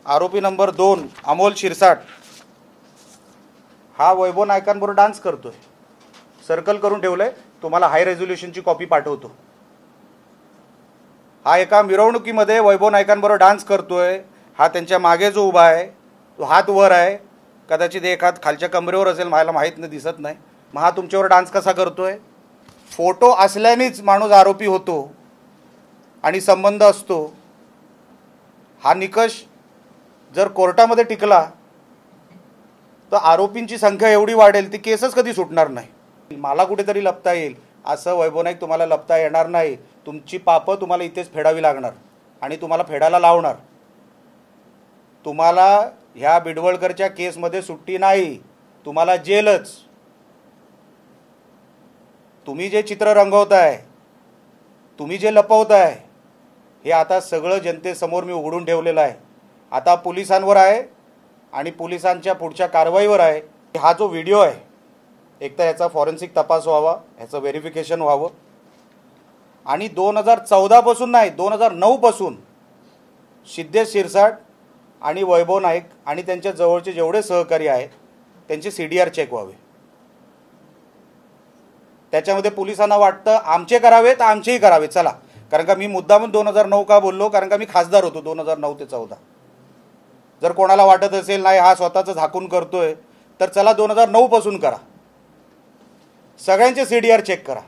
आरोपी नंबर 2 अमोल शिरसाट हा वैभव नायकांबरोबर डान्स करतोय। सर्कल करून ठेवलंय, तुम्हाला हाय रेझोल्यूशनची कॉपी पाठवतो। हा एका मिरवणुकीमध्ये वैभव नायकांबरोबर डान्स करतोय। हा त्यांच्या मागे जो उभा आहे तो हात वर आहे, कदाचित एक हात खालच्या कमरेवर असेल, मला माहीत नाही, दिसत नाही। मग हा तुमच्यावर डान्स कसा करतोय? फोटो असल्यानेच माणूस आरोपी होतो आणि संबंध असतो। हा निकष जर कोर्टामध्ये टिकला तर आरोपींची संख्या एवढी वाढेल, ती केसच कधी सुटणार नाही। मला कुठेतरी लपता येईल असं वैभव नाईक तुम्हाला लपता येणार नाही। तुमची पापं तुम्हाला इथेच फेडावी लागणार आणि तुम्हाला फेडायला लावणार। तुम्हाला ह्या बिडवळकरच्या केसमध्ये सुट्टी नाही, तुम्हाला जेलच। तुम्ही जे चित्र रंगवताय, तुम्ही जे लपवताय, हे आता सगळं जनतेसमोर मी उघडून ठेवलेलं आहे। आता पोलिसांवर आहे आणि पोलिसांच्या पुढच्या कारवाईवर आहे। हा जो व्हिडिओ आहे, एक तर याचा फॉरेन्सिक तपास व्हावा, याचं व्हेरिफिकेशन व्हावं आणि 2014 पासून नाही 2009 पासून सिद्धेश शिरसाट आणि वैभव नाईक आणि त्यांच्या जवळचे जेवढे सहकारी आहेत त्यांचे CDR चेक व्हावे। त्याच्यामध्ये पोलिसांना वाटतं आमचे करावे तर आमचेही करावे, चला। कारण का मी मुद्दामून 2009 का बोललो, कारण का मी खासदार होतो 2009 ते 14। जर कोणाला वाटत असेल नाही हा स्वतःचं झाकून करतोय, तर चला 2009 पासून करा, सगळ्यांचे CDR चेक करा।